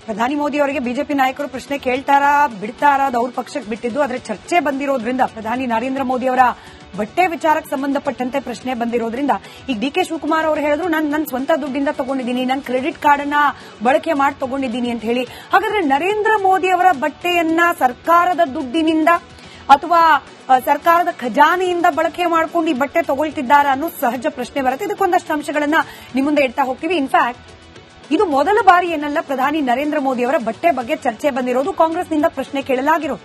ಪ್ರಧಾನಿ ಮೋದಿ ಅವರಿಗೆ ಬಿಜೆಪಿ ನಾಯಕರು ಪ್ರಶ್ನೆ ಕೇಳ್ತಾರಾ ಬಿಡ್ತಾರಾ ಅದು ಅವ್ರ ಪಕ್ಷಕ್ಕೆ ಬಿಟ್ಟಿದ್ದು. ಆದ್ರೆ ಚರ್ಚೆ ಬಂದಿರೋದ್ರಿಂದ ಪ್ರಧಾನಿ ನರೇಂದ್ರ ಮೋದಿ ಅವರ ಬಟ್ಟೆ ವಿಚಾರಕ್ಕೆ ಸಂಬಂಧಪಟ್ಟಂತೆ ಪ್ರಶ್ನೆ ಬಂದಿರೋದ್ರಿಂದ ಈಗ ಡಿಕೆ ಶಿವಕುಮಾರ್ ಅವರು ಹೇಳಿದ್ರು ನನ್ನ ಸ್ವಂತ ದುಡ್ಡಿಂದ ತಗೊಂಡಿದ್ದೀನಿ, ನನ್ನ ಕ್ರೆಡಿಟ್ ಕಾರ್ಡ್ ಅನ್ನ ಬಳಕೆ ಮಾಡಿ ತಗೊಂಡಿದ್ದೀನಿ ಅಂತ ಹೇಳಿ. ಹಾಗಾದ್ರೆ ನರೇಂದ್ರ ಮೋದಿ ಅವರ ಬಟ್ಟೆಯನ್ನ ಸರ್ಕಾರದ ದುಡ್ಡಿನಿಂದ ಅಥವಾ ಸರ್ಕಾರದ ಖಜಾನೆಯಿಂದ ಬಳಕೆ ಮಾಡ್ಕೊಂಡು ಈ ಬಟ್ಟೆ ತಗೊಳ್ತಿದ್ದಾರಾ ಅನ್ನೋ ಸಹಜ ಪ್ರಶ್ನೆ ಬರುತ್ತೆ. ಇದಕ್ಕೊಂದಷ್ಟು ಅಂಶಗಳನ್ನ ನಿಮ್ಮ ಮುಂದೆ ಇಡ್ತಾ ಹೋಗ್ತೀವಿ. ಇನ್ಫ್ಯಾಕ್ಟ್ ಇದು ಮೊದಲ ಬಾರಿ ಏನಲ್ಲ ಪ್ರಧಾನಿ ನರೇಂದ್ರ ಮೋದಿ ಅವರ ಬಟ್ಟೆ ಬಗ್ಗೆ ಚರ್ಚೆ ಬಂದಿರೋದು. ಕಾಂಗ್ರೆಸ್ನಿಂದ ಪ್ರಶ್ನೆ ಕೇಳಲಾಗಿರೋದು.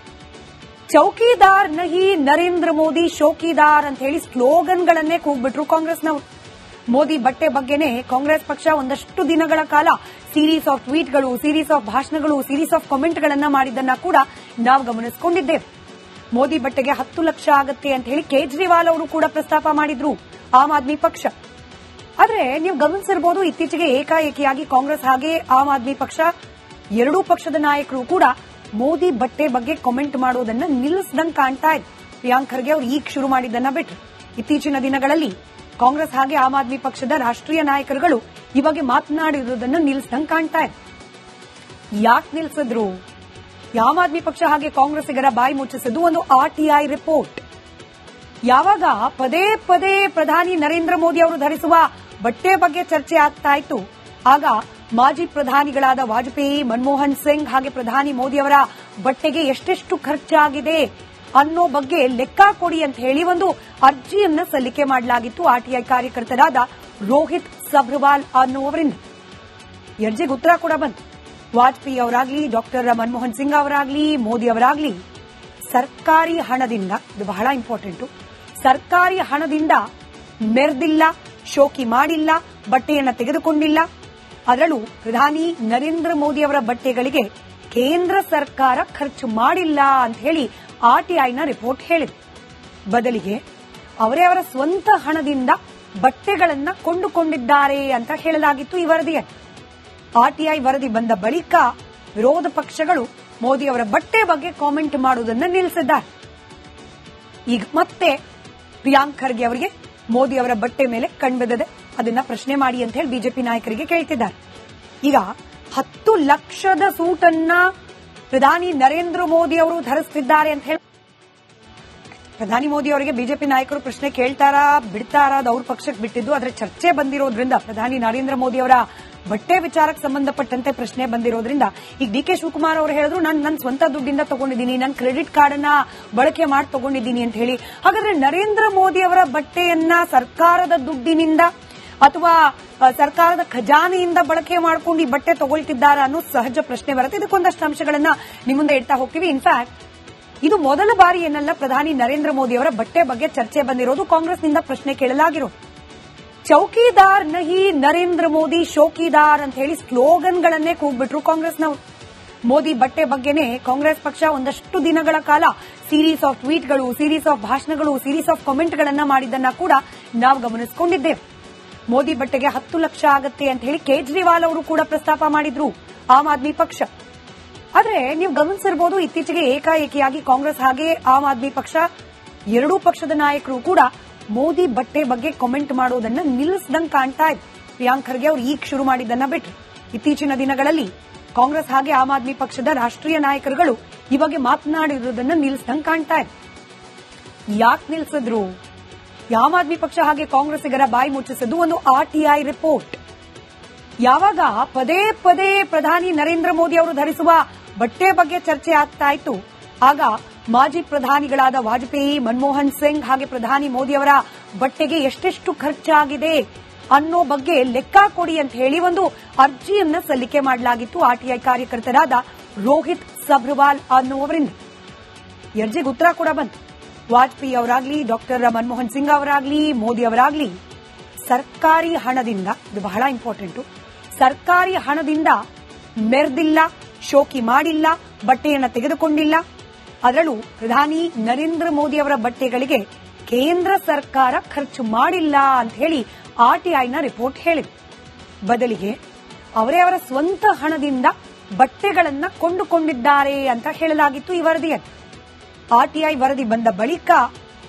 ಚೌಕಿದಾರ್ ನಹಿ ನರೇಂದ್ರ ಮೋದಿ ಶೋಕಿದಾರ್ ಅಂತ ಹೇಳಿ ಸ್ಲೋಗನ್ಗಳನ್ನೇ ಕೂಗ್ಬಿಟ್ರು ಕಾಂಗ್ರೆಸ್ನವರು. ಮೋದಿ ಬಟ್ಟೆ ಬಗ್ಗೆನೇ ಕಾಂಗ್ರೆಸ್ ಪಕ್ಷ ಒಂದಷ್ಟು ದಿನಗಳ ಕಾಲ ಸೀರೀಸ್ ಆಫ್ ಟ್ವೀಟ್ಗಳು, ಸೀರೀಸ್ ಆಫ್ ಭಾಷಣಗಳು, ಸೀರೀಸ್ ಆಫ್ ಕಾಮೆಂಟ್ಗಳನ್ನ ಮಾಡಿದ್ದನ್ನ ಕೂಡ ನಾವು ಗಮನಿಸಿಕೊಂಡಿದ್ದೇವೆ. ಮೋದಿ ಬಟ್ಟೆಗೆ 10 ಲಕ್ಷ ಆಗತ್ತೆ ಅಂತ ಹೇಳಿ ಕೇಜ್ರಿವಾಲ್ ಅವರು ಕೂಡ ಪ್ರಸ್ತಾಪ ಮಾಡಿದ್ರು, ಆಮ್ ಆದ್ಮಿ ಪಕ್ಷ. ಆದ್ರೆ ನೀವು ಗಮನಿಸಿರಬಹುದು, ಇತ್ತೀಚೆಗೆ ಏಕಾಏಕಿಯಾಗಿ ಕಾಂಗ್ರೆಸ್ ಹಾಗೆ ಆಮ್ ಆದ್ಮಿ ಪಕ್ಷ ಎರಡೂ ಪಕ್ಷದ ನಾಯಕರು ಕೂಡ ಮೋದಿ ಬಟ್ಟೆ ಬಗ್ಗೆ ಕಾಮೆಂಟ್ ಮಾಡೋದನ್ನ ನಿಲ್ಲಿಸದಂಗ್ ಕಾಣ್ತಾ ಇದೆ. ಪ್ರಿಯಾಂಕ್ ಖರ್ಗೆ ಅವರು ಈಗ ಶುರು ಮಾಡಿದ್ದನ್ನ ಬಿಟ್ರು. ಇತ್ತೀಚಿನ ದಿನಗಳಲ್ಲಿ ಕಾಂಗ್ರೆಸ್ ಹಾಗೆ ಆಮ್ ಆದ್ಮಿ ಪಕ್ಷದ ರಾಷ್ಟ್ರೀಯ ನಾಯಕರುಗಳು ಈ ಬಗ್ಗೆ ಮಾತನಾಡಿರುವುದನ್ನು ನಿಲ್ಲಿಸದಂಗ್ ಕಾಣ್ತಾ ಇದೆ. ಯಾಕೆ ನಿಲ್ಲಿಸಿದ್ರು? ಆಮ್ ಆದ್ಮಿ ಪಕ್ಷ ಹಾಗೆ ಕಾಂಗ್ರೆಸ್ಸಿಗರ ಬಾಯಿ ಮುಚ್ಚಿಸಿದ್ದು ಒಂದು ಆರ್ಟಿಐ ರಿಪೋರ್ಟ್. ಯಾವಾಗ ಪದೇ ಪದೇ ಪ್ರಧಾನಿ ನರೇಂದ್ರ ಮೋದಿ ಅವರು ಧರಿಸುವ ಬಟ್ಟೆ ಬಗ್ಗೆ ಚರ್ಚೆ ಆಗ್ತಾ ಇತ್ತು, ಆಗ ಮಾಜಿ ಪ್ರಧಾನಿಗಳಾದ ವಾಜಪೇಯಿ, ಮನಮೋಹನ್ ಸಿಂಗ್ ಹಾಗೆ ಪ್ರಧಾನಿ ಮೋದಿ ಅವರ ಬಟ್ಟೆಗೆ ಎಷ್ಟೆಷ್ಟು ಖರ್ಚಾಗಿದೆ ಅನ್ನೋ ಬಗ್ಗೆ ಲೆಕ್ಕ ಕೊಡಿ ಅಂತ ಹೇಳಿ ಒಂದು ಅರ್ಜಿಯನ್ನ ಸಲ್ಲಿಕೆ ಮಾಡಲಾಗಿತ್ತು ಆರ್ಟಿಐ ಕಾರ್ಯಕರ್ತರಾದ ರೋಹಿತ್ ಸಬ್ರವಾಲ್ ಅನ್ನುವವರಿಂದ. ಅರ್ಜಿಗೆ ಉತ್ತರ ಕೂಡ ಬಂತು. ವಾಜಪೇಯಿ ಅವರಾಗ್ಲಿ, ಡಾಕ್ಟರ್ ಮನಮೋಹನ್ ಸಿಂಗ್ ಅವರಾಗ್ಲಿ, ಮೋದಿ ಅವರಾಗ್ಲಿ ಸರ್ಕಾರಿ ಹಣದಿಂದ, ಇದು ಬಹಳ ಇಂಪಾರ್ಟೆಂಟ್, ಸರ್ಕಾರಿ ಹಣದಿಂದ ಮೆರೆದಿಲ್ಲ, ಶೋಕಿ ಮಾಡಿಲ್ಲ, ಬಟ್ಟೆಯನ್ನ ತೆಗೆದುಕೊಂಡಿಲ್ಲ. ಅದರಲ್ಲೂ ಪ್ರಧಾನಿ ನರೇಂದ್ರ ಮೋದಿ ಅವರ ಬಟ್ಟೆಗಳಿಗೆ ಕೇಂದ್ರ ಸರ್ಕಾರ ಖರ್ಚು ಮಾಡಿಲ್ಲ ಅಂತ ಹೇಳಿ ಆರ್ಟಿಐನ ರಿಪೋರ್ಟ್ ಹೇಳಿದೆ. ಬದಲಿಗೆ ಅವರೇ ಅವರ ಸ್ವಂತ ಹಣದಿಂದ ಬಟ್ಟೆಗಳನ್ನ ಕೊಂಡುಕೊಂಡಿದ್ದಾರೆ ಅಂತ ಹೇಳಲಾಗಿತ್ತು ಈ ವರದಿಯಲ್ಲಿ. ಆರ್ಟಿಐ ವರದಿ ಬಂದ ಬಳಿಕ ವಿರೋಧ ಪಕ್ಷಗಳು ಮೋದಿ ಅವರ ಬಟ್ಟೆ ಬಗ್ಗೆ ಕಾಮೆಂಟ್ ಮಾಡುವುದನ್ನು ನಿಲ್ಲಿಸಿದ್ದಾರೆ. ಈಗ ಮತ್ತೆ ಪ್ರಿಯಾಂಕ್ ಖರ್ಗೆ ಅವರಿಗೆ ಮೋದಿ ಅವರ ಬಟ್ಟೆ ಮೇಲೆ ಕಣ್ಬಿದ್ದಿದೆ, ಅದನ್ನ ಪ್ರಶ್ನೆ ಮಾಡಿ ಅಂತ ಹೇಳಿ ಬಿಜೆಪಿ ನಾಯಕರಿಗೆ ಕೇಳ್ತಿದ್ದಾರೆ. ಈಗ 10 ಲಕ್ಷದ ಸೂಟನ್ನ ಪ್ರಧಾನಿ ನರೇಂದ್ರ ಮೋದಿ ಅವರು ಧರಿಸುತ್ತಿದ್ದಾರೆ ಅಂತ ಹೇಳಿ ಪ್ರಧಾನಿ ಮೋದಿ ಅವರಿಗೆ ಬಿಜೆಪಿ ನಾಯಕರು ಪ್ರಶ್ನೆ ಕೇಳ್ತಾರಾ ಬಿಡ್ತಾರಾ ಅದು ಅವ್ರ ಪಕ್ಷಕ್ಕೆ ಬಿಟ್ಟಿದ್ದು. ಆದ್ರೆ ಚರ್ಚೆ ಬಂದಿರೋದ್ರಿಂದ ಪ್ರಧಾನಿ ನರೇಂದ್ರ ಮೋದಿ ಅವರ ಬಟ್ಟೆ ವಿಚಾರಕ್ಕೆ ಸಂಬಂಧಪಟ್ಟಂತೆ ಪ್ರಶ್ನೆ ಬಂದಿರೋದ್ರಿಂದ ಈಗ ಡಿಕೆ ಶಿವಕುಮಾರ್ ಅವರು ಹೇಳಿದ್ರು ನನ್ನ ಸ್ವಂತ ದುಡ್ಡಿಂದ ತಗೊಂಡಿದ್ದೀನಿ, ನನ್ನ ಕ್ರೆಡಿಟ್ ಕಾರ್ಡ್ ಅನ್ನ ಬಳಕೆ ಮಾಡಿ ತಗೊಂಡಿದ್ದೀನಿ ಅಂತ ಹೇಳಿ. ಹಾಗಾದ್ರೆ ನರೇಂದ್ರ ಮೋದಿ ಅವರ ಬಟ್ಟೆಯನ್ನ ಸರ್ಕಾರದ ದುಡ್ಡಿನಿಂದ ಅಥವಾ ಸರ್ಕಾರದ ಖಜಾನೆಯಿಂದ ಬಳಕೆ ಮಾಡ್ಕೊಂಡು ಈ ಬಟ್ಟೆ ತಗೊಳ್ತಿದ್ದಾರಾ ಅನ್ನೋ ಸಹಜ ಪ್ರಶ್ನೆ ಬರುತ್ತೆ. ಇದಕ್ಕೊಂದಷ್ಟು ಅಂಶಗಳನ್ನ ನಿಮ್ಮ ಮುಂದೆ ಇಡ್ತಾ ಹೋಗ್ತೀವಿ. ಇನ್ಫ್ಯಾಕ್ಟ್ ಇದು ಮೊದಲ ಬಾರಿ ಏನಲ್ಲ ಪ್ರಧಾನಿ ನರೇಂದ್ರ ಮೋದಿ ಅವರ ಬಟ್ಟೆ ಬಗ್ಗೆ ಚರ್ಚೆ ಬಂದಿರೋದು. ಕಾಂಗ್ರೆಸ್ನಿಂದ ಪ್ರಶ್ನೆ ಕೇಳಲಾಗಿರೋದು. ಚೌಕಿದಾರ್ ನಹಿ ನರೇಂದ್ರ ಮೋದಿ ಶೋಕಿದಾರ್ ಅಂತ ಹೇಳಿ ಸ್ಲೋಗನ್ಗಳನ್ನೇ ಕೂಗ್ಬಿಟ್ರು ಕಾಂಗ್ರೆಸ್ನವರು. ಮೋದಿ ಬಟ್ಟೆ ಬಗ್ಗೆನೇ ಕಾಂಗ್ರೆಸ್ ಪಕ್ಷ ಒಂದಷ್ಟು ದಿನಗಳ ಕಾಲ ಸೀರೀಸ್ ಆಫ್ ಟ್ವೀಟ್ಗಳು, ಸೀರೀಸ್ ಆಫ್ ಭಾಷಣಗಳು, ಸೀರೀಸ್ ಆಫ್ ಕಾಮೆಂಟ್ಗಳನ್ನ ಮಾಡಿದ್ದನ್ನ ಕೂಡ ನಾವು ಗಮನಿಸಿಕೊಂಡಿದ್ದೇವೆ. ಮೋದಿ ಬಟ್ಟೆಗೆ 10 ಲಕ್ಷ ಆಗತ್ತೆ ಅಂತ ಹೇಳಿ ಕೇಜ್ರಿವಾಲ್ ಅವರು ಕೂಡ ಪ್ರಸ್ತಾಪ ಮಾಡಿದ್ರು, ಆಮ್ ಆದ್ಮಿ ಪಕ್ಷ. ಆದ್ರೆ ನೀವು ಗಮನಿಸಿರಬಹುದು, ಇತ್ತೀಚೆಗೆ ಏಕಾಏಕಿಯಾಗಿ ಕಾಂಗ್ರೆಸ್ ಹಾಗೆ ಆಮ್ ಆದ್ಮಿ ಪಕ್ಷ ಎರಡೂ ಪಕ್ಷದ ನಾಯಕರು ಕೂಡ ಮೋದಿ ಬಟ್ಟೆ ಬಗ್ಗೆ ಕಾಮೆಂಟ್ ಮಾಡೋದನ್ನ ನಿಲ್ಲಿಸದಂಗ್ ಕಾಣ್ತಾ ಇದೆ. ಪ್ರಿಯಾಂಕ್ ಖರ್ಗೆ ಅವರು ಈಗ ಶುರು ಮಾಡಿದ್ದನ್ನ ಬಿಟ್ರು. ಇತ್ತೀಚಿನ ದಿನಗಳಲ್ಲಿ ಕಾಂಗ್ರೆಸ್ ಹಾಗೆ ಆಮ್ ಆದ್ಮಿ ಪಕ್ಷದ ರಾಷ್ಟ್ರೀಯ ನಾಯಕರುಗಳು ಈ ಬಗ್ಗೆ ಮಾತನಾಡಿರುವುದನ್ನು ನಿಲ್ಲಿಸದಂಗ್ ಕಾಣ್ತಾ ಇದೆ. ಯಾಕೆ ನಿಲ್ಲಿಸಿದ್ರು? ಆಮ್ ಆದ್ಮಿ ಪಕ್ಷ ಹಾಗೆ ಕಾಂಗ್ರೆಸ್ಸಿಗರ ಬಾಯಿ ಮುಚ್ಚಿಸಿದ್ದು ಒಂದು ಆರ್ಟಿಐ ರಿಪೋರ್ಟ್. ಯಾವಾಗ ಪದೇ ಪದೇ ಪ್ರಧಾನಿ ನರೇಂದ್ರ ಮೋದಿ ಅವರು ಧರಿಸುವ ಬಟ್ಟೆ ಬಗ್ಗೆ ಚರ್ಚೆ ಆಗ್ತಾ ಇತ್ತು, ಆಗ ಮಾಜಿ ಪ್ರಧಾನಿಗಳಾದ ವಾಜಪೇಯಿ, ಮನಮೋಹನ್ ಸಿಂಗ್ ಹಾಗೆ ಪ್ರಧಾನಿ ಮೋದಿ ಅವರ ಬಟ್ಟೆಗೆ ಎಷ್ಟೆಷ್ಟು ಖರ್ಚಾಗಿದೆ ಅನ್ನೋ ಬಗ್ಗೆ ಲೆಕ್ಕ ಕೊಡಿ ಅಂತ ಹೇಳಿ ಒಂದು ಅರ್ಜಿಯನ್ನ ಸಲ್ಲಿಕೆ ಮಾಡಲಾಗಿತ್ತು ಆರ್ಟಿಐ ಕಾರ್ಯಕರ್ತರಾದ ರೋಹಿತ್ ಸಬ್ರವಾಲ್ ಅನ್ನುವವರಿಂದ. ಅರ್ಜಿಗೆ ಉತ್ತರ ಕೂಡ ಬಂತು. ವಾಜಪೇಯಿ ಅವರಾಗ್ಲಿ, ಡಾಕ್ಟರ್ ಮನಮೋಹನ್ ಸಿಂಗ್ ಅವರಾಗ್ಲಿ, ಮೋದಿ ಅವರಾಗ್ಲಿ ಸರ್ಕಾರಿ ಹಣದಿಂದ, ಇದು ಬಹಳ ಇಂಪಾರ್ಟೆಂಟ್, ಸರ್ಕಾರಿ ಹಣದಿಂದ ಮೆರೆದಿಲ್ಲ, ಶೋಕಿ ಮಾಡಿಲ್ಲ, ಬಟ್ಟೆಯನ್ನ ತೆಗೆದುಕೊಂಡಿಲ್ಲ. ಅದರಲ್ಲೂ ಪ್ರಧಾನಿ ನರೇಂದ್ರ ಮೋದಿ ಅವರ ಬಟ್ಟೆಗಳಿಗೆ ಕೇಂದ್ರ ಸರ್ಕಾರ ಖರ್ಚು ಮಾಡಿಲ್ಲ ಅಂತ ಹೇಳಿ ಆರ್ಟಿಐನ ರಿಪೋರ್ಟ್ ಹೇಳಿದೆ. ಬದಲಿಗೆ ಅವರೇ ಅವರ ಸ್ವಂತ ಹಣದಿಂದ ಬಟ್ಟೆಗಳನ್ನ ಕೊಂಡುಕೊಂಡಿದ್ದಾರೆ ಅಂತ ಹೇಳಲಾಗಿತ್ತು ಈ ವರದಿಯಲ್ಲಿ. ಆರ್ಟಿಐ ವರದಿ ಬಂದ ಬಳಿಕ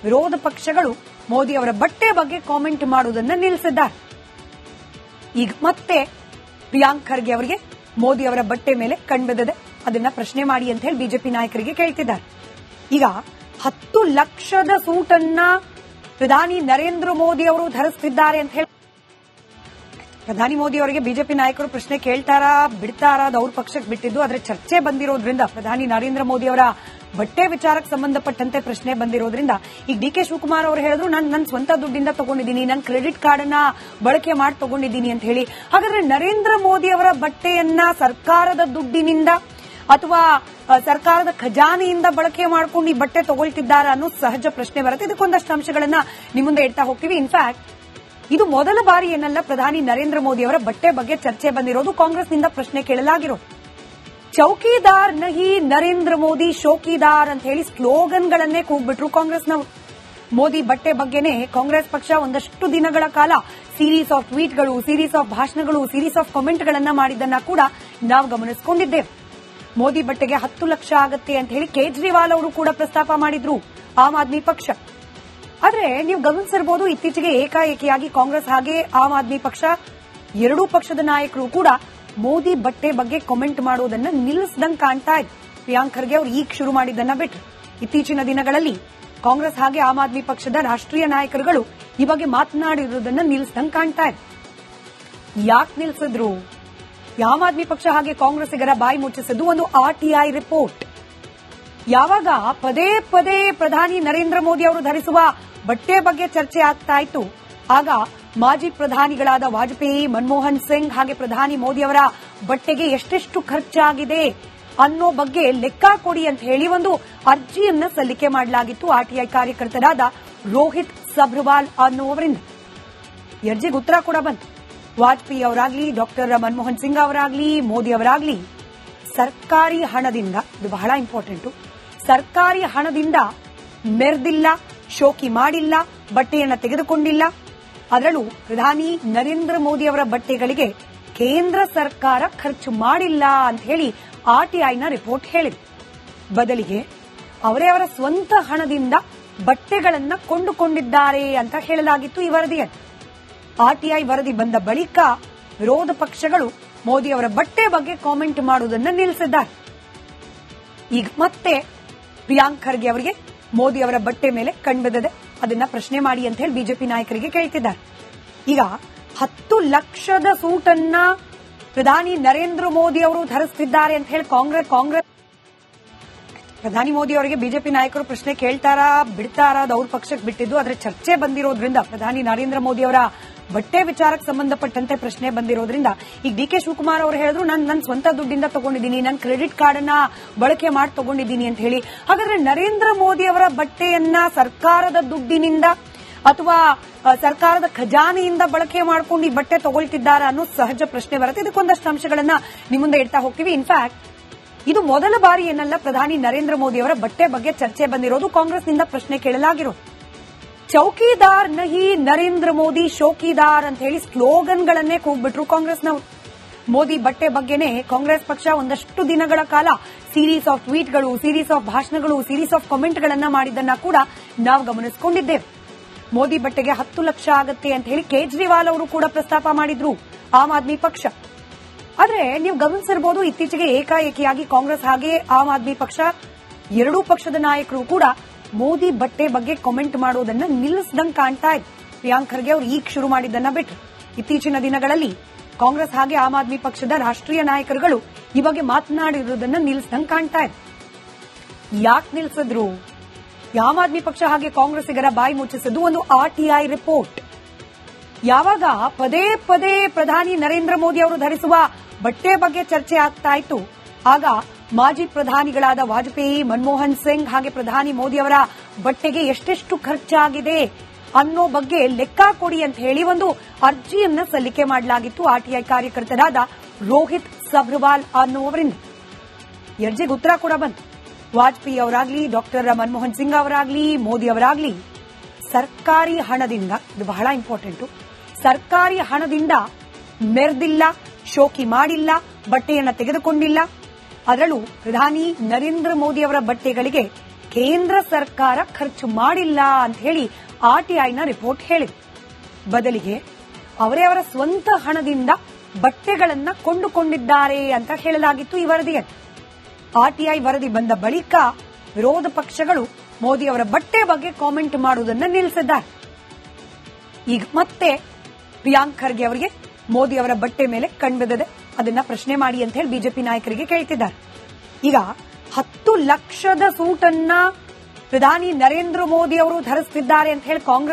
ವಿರೋಧ ಪಕ್ಷಗಳು ಮೋದಿ ಅವರ ಬಟ್ಟೆ ಬಗ್ಗೆ ಕಾಮೆಂಟ್ ಮಾಡುವುದನ್ನು ನಿಲ್ಲಿಸಿದ್ದಾರೆ. ಈಗ ಮತ್ತೆ ಪ್ರಿಯಾಂಕ್ ಖರ್ಗೆ ಅವರಿಗೆ ಮೋದಿ ಅವರ ಬಟ್ಟೆ ಮೇಲೆ ಕಣ್ಬಿದ್ದಿದೆ, ಅದನ್ನ ಪ್ರಶ್ನೆ ಮಾಡಿ ಅಂತ ಹೇಳಿ ಬಿಜೆಪಿ ನಾಯಕರಿಗೆ ಕೇಳ್ತಿದ್ದಾರೆ. ಈಗ 10 ಲಕ್ಷದ ಸೂಟನ್ನ ಪ್ರಧಾನಿ ನರೇಂದ್ರ ಮೋದಿ ಅವರು ಧರಿಸುತ್ತಿದ್ದಾರೆ ಅಂತ ಹೇಳಿ ಪ್ರಧಾನಿ ಮೋದಿ ಅವರಿಗೆ ಬಿಜೆಪಿ ನಾಯಕರು ಪ್ರಶ್ನೆ ಕೇಳ್ತಾರಾ ಬಿಡ್ತಾರಾ ಅದು ಅವ್ರ ಪಕ್ಷಕ್ಕೆ ಬಿಟ್ಟಿದ್ದು. ಆದ್ರೆ ಚರ್ಚೆ ಬಂದಿರೋದ್ರಿಂದ ಪ್ರಧಾನಿ ನರೇಂದ್ರ ಮೋದಿ ಅವರ ಬಟ್ಟೆ ವಿಚಾರಕ್ಕೆ ಸಂಬಂಧಪಟ್ಟಂತೆ ಪ್ರಶ್ನೆ ಬಂದಿರೋದ್ರಿಂದ ಈಗ ಡಿಕೆ ಶಿವಕುಮಾರ್ ಅವರು ಹೇಳಿದ್ರು, ನನ್ನ ಸ್ವಂತ ದುಡ್ಡಿಂದ ತಗೊಂಡಿದ್ದೀನಿ, ನನ್ನ ಕ್ರೆಡಿಟ್ ಕಾರ್ಡ್ ಅನ್ನ ಬಳಕೆ ಮಾಡಿ ತಗೊಂಡಿದ್ದೀನಿ ಅಂತ ಹೇಳಿ. ಹಾಗಾದ್ರೆ ನರೇಂದ್ರ ಮೋದಿ ಅವರ ಬಟ್ಟೆಯನ್ನ ಸರ್ಕಾರದ ದುಡ್ಡಿನಿಂದ ಅಥವಾ ಸರ್ಕಾರದ ಖಜಾನೆಯಿಂದ ಬಳಕೆ ಮಾಡ್ಕೊಂಡು ಈ ಬಟ್ಟೆ ತಗೊಳ್ತಿದ್ದಾರಾ ಅನ್ನೋ ಸಹಜ ಪ್ರಶ್ನೆ ಬರುತ್ತೆ. ಇದಕ್ಕೊಂದಷ್ಟು ಅಂಶಗಳನ್ನ ನಿಮ್ಮ ಮುಂದೆ ಇಡ್ತಾ ಹೋಗ್ತೀವಿ. ಇನ್ಫ್ಯಾಕ್ಟ್ ಇದು ಮೊದಲ ಬಾರಿ ಏನಲ್ಲ ಪ್ರಧಾನಿ ನರೇಂದ್ರ ಮೋದಿ ಅವರ ಬಟ್ಟೆ ಬಗ್ಗೆ ಚರ್ಚೆ ಬಂದಿರೋದು. ಕಾಂಗ್ರೆಸ್ನಿಂದ ಪ್ರಶ್ನೆ ಕೇಳಲಾಗಿರೋದು. ಚೌಕಿದಾರ್ ನಹಿ ನರೇಂದ್ರ ಮೋದಿ ಶೋಕಿದಾರ್ ಅಂತ ಹೇಳಿ ಸ್ಲೋಗನ್ಗಳನ್ನೇ ಕೂಗ್ಬಿಟ್ರು ಕಾಂಗ್ರೆಸ್ನವರು. ಮೋದಿ ಬಟ್ಟೆ ಬಗ್ಗೆನೇ ಕಾಂಗ್ರೆಸ್ ಪಕ್ಷ ಒಂದಷ್ಟು ದಿನಗಳ ಕಾಲ ಸೀರೀಸ್ ಆಫ್ ಟ್ವೀಟ್ಗಳು, ಸೀರೀಸ್ ಆಫ್ ಭಾಷಣಗಳು, ಸೀರೀಸ್ ಆಫ್ ಕಾಮೆಂಟ್ಗಳನ್ನ ಮಾಡಿದ್ದನ್ನ ಕೂಡ ನಾವು ಗಮನಿಸಿಕೊಂಡಿದ್ದೇವೆ. ಮೋದಿ ಬಟ್ಟೆಗೆ 10 ಲಕ್ಷ ಆಗತ್ತೆ ಅಂತ ಹೇಳಿ ಕೇಜ್ರಿವಾಲ್ ಅವರು ಕೂಡ ಪ್ರಸ್ತಾಪ ಮಾಡಿದ್ರು, ಆಮ್ ಆದ್ಮಿ ಪಕ್ಷ. ಆದ್ರೆ ನೀವು ಗಮನಿಸಿರಬಹುದು, ಇತ್ತೀಚೆಗೆ ಏಕಾಏಕಿಯಾಗಿ ಕಾಂಗ್ರೆಸ್ ಹಾಗೆ ಆಮ್ ಆದ್ಮಿ ಪಕ್ಷ ಎರಡೂ ಪಕ್ಷದ ನಾಯಕರು ಕೂಡ ಮೋದಿ ಬಟ್ಟೆ ಬಗ್ಗೆ ಕಾಮೆಂಟ್ ಮಾಡೋದನ್ನ ನಿಲ್ಲಿಸದಂಗೆ ಕಾಣ್ತಾ ಇದೆ. ಪ್ರಿಯಾಂಕ್ ಖರ್ಗೆ ಅವರು ಈಗ ಶುರು ಮಾಡಿದ್ದನ್ನ ಬಿಟ್ಟರು. ಇತ್ತೀಚಿನ ದಿನಗಳಲ್ಲಿ ಕಾಂಗ್ರೆಸ್ ಹಾಗೆ ಆಮ್ ಆದ್ಮಿ ಪಕ್ಷದ ರಾಷ್ಟ್ರೀಯ ನಾಯಕರುಗಳು ಈ ಬಗ್ಗೆ ಮಾತನಾಡಿರುವುದನ್ನ ನಿಲ್ಲಿಸದಂಗೆ ಕಾಣ್ತಾ ಇದೆ. ಯಾಕೆ ನಿಲ್ಲಿಸಿದ್ರು? ಆಮ್ ಆದ್ಮಿ ಪಕ್ಷ ಹಾಗೆ ಕಾಂಗ್ರೆಸ್ಸಿಗರ ಬಾಯಿ ಮುಚ್ಚಿಸಿದ್ದು ಒಂದು ಆರ್ಟಿಐ ರಿಪೋರ್ಟ್. ಯಾವಾಗ ಪದೇ ಪದೇ ಪ್ರಧಾನಿ ನರೇಂದ್ರ ಮೋದಿ ಅವರು ಧರಿಸುವ ಬಟ್ಟೆ ಬಗ್ಗೆ ಚರ್ಚೆ ಆಗ್ತಾ ಇತ್ತು, ಆಗ ಮಾಜಿ ಪ್ರಧಾನಿಗಳಾದ ವಾಜಪೇಯಿ, ಮನಮೋಹನ್ ಸಿಂಗ್ ಹಾಗೆ ಪ್ರಧಾನಿ ಮೋದಿ ಅವರ ಬಟ್ಟೆಗೆ ಎಷ್ಟೆಷ್ಟು ಖರ್ಚಾಗಿದೆ ಅನ್ನೋ ಬಗ್ಗೆ ಲೆಕ್ಕ ಕೊಡಿ ಅಂತ ಹೇಳಿ ಒಂದು ಅರ್ಜಿಯನ್ನ ಸಲ್ಲಿಕೆ ಮಾಡಲಾಗಿತ್ತು ಆರ್ಟಿಐ ಕಾರ್ಯಕರ್ತರಾದ ರೋಹಿತ್ ಸಬ್ರವಾಲ್ ಅನ್ನುವವರಿಂದ. ಅರ್ಜಿಗೆ ಉತ್ತರ ಕೂಡ ಬಂತು. ವಾಜಪೇಯಿ ಅವರಾಗ್ಲಿ, ಡಾಕ್ಟರ್ ಮನಮೋಹನ್ ಸಿಂಗ್ ಅವರಾಗ್ಲಿ, ಮೋದಿ ಅವರಾಗ್ಲಿ ಸರ್ಕಾರಿ ಹಣದಿಂದ, ಇದು ಬಹಳ ಇಂಪಾರ್ಟೆಂಟ್, ಸರ್ಕಾರಿ ಹಣದಿಂದ ಮೆರೆದಿಲ್ಲ, ಶೋಕಿ ಮಾಡಿಲ್ಲ, ಬಟ್ಟೆಯನ್ನ ತೆಗೆದುಕೊಂಡಿಲ್ಲ. ಅದರಲ್ಲೂ ಪ್ರಧಾನಿ ನರೇಂದ್ರ ಮೋದಿ ಅವರ ಬಟ್ಟೆಗಳಿಗೆ ಕೇಂದ್ರ ಸರ್ಕಾರ ಖರ್ಚು ಮಾಡಿಲ್ಲ ಅಂತ ಹೇಳಿ ಆರ್ಟಿಐನ ರಿಪೋರ್ಟ್ ಹೇಳಿದೆ. ಬದಲಿಗೆ ಅವರ ಸ್ವಂತ ಹಣದಿಂದ ಬಟ್ಟೆಗಳನ್ನ ಕೊಂಡುಕೊಂಡಿದ್ದಾರೆ ಅಂತ ಹೇಳಲಾಗಿತ್ತು ಈ ವರದಿಯಲ್ಲಿ. ಆರ್ಟಿಐ ವರದಿ ಬಂದ ಬಳಿಕ ವಿರೋಧ ಪಕ್ಷಗಳು ಮೋದಿ ಅವರ ಬಟ್ಟೆ ಬಗ್ಗೆ ಕಾಮೆಂಟ್ ಮಾಡುವುದನ್ನು ನಿಲ್ಲಿಸಿದ್ದಾರೆ. ಈಗ ಮತ್ತೆ ಪ್ರಿಯಾಂಕ್ ಖರ್ಗೆ ಅವರಿಗೆ ಮೋದಿ ಅವರ ಬಟ್ಟೆ ಮೇಲೆ ಕಣ್ಬಿದ್ದಿದೆ, ಅದನ್ನ ಪ್ರಶ್ನೆ ಮಾಡಿ ಅಂತ ಹೇಳಿ ಬಿಜೆಪಿ ನಾಯಕರಿಗೆ ಕೇಳ್ತಿದ್ದಾರೆ. ಈಗ 10 ಲಕ್ಷದ ಸೂಟನ್ನ ಪ್ರಧಾನಿ ನರೇಂದ್ರ ಮೋದಿ ಅವರು ಧರಿಸುತ್ತಿದ್ದಾರೆ ಅಂತ ಹೇಳಿ ಕಾಂಗ್ರೆಸ್ ಪ್ರಧಾನಿ ಮೋದಿ ಅವರಿಗೆ ಬಿಜೆಪಿ ನಾಯಕರು ಪ್ರಶ್ನೆ ಕೇಳ್ತಾರಾ ಬಿಡ್ತಾರಾ ಅದು ಅವ್ರ ಪಕ್ಷಕ್ಕೆ ಬಿಟ್ಟಿದ್ದು. ಆದ್ರೆ ಚರ್ಚೆ ಬಂದಿರೋದ್ರಿಂದ ಪ್ರಧಾನಿ ನರೇಂದ್ರ ಮೋದಿ ಅವರ ಬಟ್ಟೆ ವಿಚಾರಕ್ಕೆ ಸಂಬಂಧಪಟ್ಟಂತೆ ಪ್ರಶ್ನೆ ಬಂದಿರೋದ್ರಿಂದ ಈಗ ಡಿಕೆ ಶಿವಕುಮಾರ್ ಅವರು ಹೇಳಿದ್ರು, ನನ್ನ ಸ್ವಂತ ದುಡ್ಡಿಂದ ತಗೊಂಡಿದ್ದೀನಿ, ನನ್ನ ಕ್ರೆಡಿಟ್ ಕಾರ್ಡ್ ಅನ್ನ ಬಳಕೆ ಮಾಡಿ ತಗೊಂಡಿದ್ದೀನಿ ಅಂತ ಹೇಳಿ. ಹಾಗಾದ್ರೆ ನರೇಂದ್ರ ಮೋದಿ ಅವರ ಬಟ್ಟೆಯನ್ನ ಸರ್ಕಾರದ ದುಡ್ಡಿನಿಂದ ಅಥವಾ ಸರ್ಕಾರದ ಖಜಾನೆಯಿಂದ ಬಳಕೆ ಮಾಡ್ಕೊಂಡು ಈ ಬಟ್ಟೆ ತಗೊಳ್ತಿದ್ದಾರಾ ಅನ್ನೋ ಸಹಜ ಪ್ರಶ್ನೆ ಬರುತ್ತೆ. ಇದಕ್ಕೊಂದಷ್ಟು ಅಂಶಗಳನ್ನ ನಿಮ್ಮ ಮುಂದೆ ಇಡ್ತಾ ಹೋಗ್ತೀವಿ. ಇನ್ಫ್ಯಾಕ್ಟ್ ಇದು ಮೊದಲ ಬಾರಿ ಏನಲ್ಲ ಪ್ರಧಾನಿ ನರೇಂದ್ರ ಮೋದಿ ಅವರ ಬಟ್ಟೆ ಬಗ್ಗೆ ಚರ್ಚೆ ಬಂದಿರೋದು. ಕಾಂಗ್ರೆಸ್ನಿಂದ ಪ್ರಶ್ನೆ ಕೇಳಲಾಗಿರೋದು. ಚೌಕಿದಾರ್ ನಹಿ ನರೇಂದ್ರ ಮೋದಿ ಶೋಕಿದಾರ್ ಅಂತ ಹೇಳಿ ಸ್ಲೋಗನ್ಗಳನ್ನೇ ಕೂಗ್ಬಿಟ್ರು ಕಾಂಗ್ರೆಸ್ನವರು. ಮೋದಿ ಬಟ್ಟೆ ಬಗ್ಗೆನೇ ಕಾಂಗ್ರೆಸ್ ಪಕ್ಷ ಒಂದಷ್ಟು ದಿನಗಳ ಕಾಲ ಸೀರೀಸ್ ಆಫ್ ಟ್ವೀಟ್ಗಳು, ಸೀರೀಸ್ ಆಫ್ ಭಾಷಣಗಳು, ಸೀರೀಸ್ ಆಫ್ ಕಾಮೆಂಟ್ಗಳನ್ನ ಮಾಡಿದ್ದನ್ನ ಕೂಡ ನಾವು ಗಮನಿಸಿಕೊಂಡಿದ್ದೇವೆ. ಮೋದಿ ಬಟ್ಟೆಗೆ 10 ಲಕ್ಷ ಆಗತ್ತೆ ಅಂತ ಹೇಳಿ ಕೇಜ್ರಿವಾಲ್ ಅವರು ಕೂಡ ಪ್ರಸ್ತಾಪ ಮಾಡಿದ್ರು, ಆಮ್ ಆದ್ಮಿ ಪಕ್ಷ. ಆದ್ರೆ ನೀವು ಗಮನಿಸಿರಬಹುದು, ಇತ್ತೀಚೆಗೆ ಏಕಾಏಕಿಯಾಗಿ ಕಾಂಗ್ರೆಸ್ ಹಾಗೆ ಆಮ್ ಆದ್ಮಿ ಪಕ್ಷ ಎರಡೂ ಪಕ್ಷದ ನಾಯಕರು ಕೂಡ ಮೋದಿ ಬಟ್ಟೆ ಬಗ್ಗೆ ಕಾಮೆಂಟ್ ಮಾಡೋದನ್ನ ನಿಲ್ಲಿಸದಂಗೆ ಕಾಣ್ತಾ ಇದೆ. ಪ್ರಿಯಾಂಕ್ ಖರ್ಗೆ ಅವರು ಈಗ ಶುರು ಮಾಡಿದ್ದನ್ನ ಬಿಟ್ಟರು. ಇತ್ತೀಚಿನ ದಿನಗಳಲ್ಲಿ ಕಾಂಗ್ರೆಸ್ ಹಾಗೆ ಆಮ್ ಆದ್ಮಿ ಪಕ್ಷದ ರಾಷ್ಟ್ರೀಯ ನಾಯಕರುಗಳು ಈ ಬಗ್ಗೆ ಮಾತನಾಡಿರುವುದನ್ನ ನಿಲ್ಲಿಸದಂಗೆ ಕಾಣ್ತಾ ಇದೆ. ಯಾಕೆ ನಿಲ್ಲಿಸಿದ್ರು? ಆಮ್ ಆದ್ಮಿ ಪಕ್ಷ ಹಾಗೆ ಕಾಂಗ್ರೆಸ್ಸಿಗರ ಬಾಯಿ ಮುಚ್ಚಿಸಿದ್ದು ಒಂದು ಆರ್ಟಿಐ ರಿಪೋರ್ಟ್. ಯಾವಾಗ ಪದೇ ಪದೇ ಪ್ರಧಾನಿ ನರೇಂದ್ರ ಮೋದಿ ಅವರು ಧರಿಸುವ ಬಟ್ಟೆ ಬಗ್ಗೆ ಚರ್ಚೆ ಆಗ್ತಾ ಇತ್ತು, ಆಗ ಮಾಜಿ ಪ್ರಧಾನಿಗಳಾದ ವಾಜಪೇಯಿ, ಮನಮೋಹನ್ ಸಿಂಗ್ ಹಾಗೆ ಪ್ರಧಾನಿ ಮೋದಿ ಅವರ ಬಟ್ಟೆಗೆ ಎಷ್ಟೆಷ್ಟು ಖರ್ಚಾಗಿದೆ ಅನ್ನೋ ಬಗ್ಗೆ ಲೆಕ್ಕ ಕೊಡಿ ಅಂತ ಹೇಳಿ ಒಂದು ಅರ್ಜಿಯನ್ನ ಸಲ್ಲಿಕೆ ಮಾಡಲಾಗಿತ್ತು ಆರ್ಟಿಐ ಕಾರ್ಯಕರ್ತರಾದ ರೋಹಿತ್ ಸಬ್ರವಾಲ್ ಅನ್ನುವವರಿಂದ. ಅರ್ಜಿಗೆ ಉತ್ತರ ಕೂಡ ಬಂತು. ವಾಜಪೇಯಿ ಅವರಾಗ್ಲಿ, ಡಾಕ್ಟರ್ ಮನಮೋಹನ್ ಸಿಂಗ್ ಅವರಾಗ್ಲಿ, ಮೋದಿ ಅವರಾಗ್ಲಿ ಸರ್ಕಾರಿ ಹಣದಿಂದ, ಇದು ಬಹಳ ಇಂಪಾರ್ಟೆಂಟ್, ಸರ್ಕಾರಿ ಹಣದಿಂದ ಮೆರೆದಿಲ್ಲ, ಶೋಕಿ ಮಾಡಿಲ್ಲ, ಬಟ್ಟೆಯನ್ನ ತೆಗೆದುಕೊಂಡಿಲ್ಲ. ಅದರಲ್ಲೂ ಪ್ರಧಾನಿ ನರೇಂದ್ರ ಮೋದಿ ಅವರ ಬಟ್ಟೆಗಳಿಗೆ ಕೇಂದ್ರ ಸರ್ಕಾರ ಖರ್ಚು ಮಾಡಿಲ್ಲ ಅಂತ ಹೇಳಿ ಆರ್ಟಿಐನ ರಿಪೋರ್ಟ್ ಹೇಳಿದೆ. ಬದಲಿಗೆ ಅವರ ಸ್ವಂತ ಹಣದಿಂದ ಬಟ್ಟೆಗಳನ್ನ ಕೊಂಡುಕೊಂಡಿದ್ದಾರೆ ಅಂತ ಹೇಳಲಾಗಿತ್ತು ಈ ವರದಿಯಲ್ಲಿ. ಆರ್ಟಿಐ ವರದಿ ಬಂದ ಬಳಿಕ ವಿರೋಧ ಪಕ್ಷಗಳು ಮೋದಿ ಅವರ ಬಟ್ಟೆ ಬಗ್ಗೆ ಕಾಮೆಂಟ್ ಮಾಡುವುದನ್ನು ನಿಲ್ಲಿಸಿದ್ದಾರೆ. ಈಗ ಮತ್ತೆ ಪ್ರಿಯಾಂಕ್ ಖರ್ಗೆ ಅವರಿಗೆ ಮೋದಿ ಅವರ ಬಟ್ಟೆ ಮೇಲೆ ಕಣ್ಬಿದ್ದಿದೆ, ಅದನ್ನ ಪ್ರಶ್ನೆ ಮಾಡಿ ಅಂತ ಹೇಳಿ ಬಿಜೆಪಿ ನಾಯಕರಿಗೆ ಕೇಳ್ತಿದ್ದಾರೆ. ಈಗ 10 ಲಕ್ಷದ ಸೂಟನ್ನ ಪ್ರಧಾನಿ ನರೇಂದ್ರ ಮೋದಿ ಅವರು ಧರಿಸುತ್ತಿದ್ದಾರೆ ಅಂತ ಹೇಳಿ ಕಾಂಗ್ರೆಸ್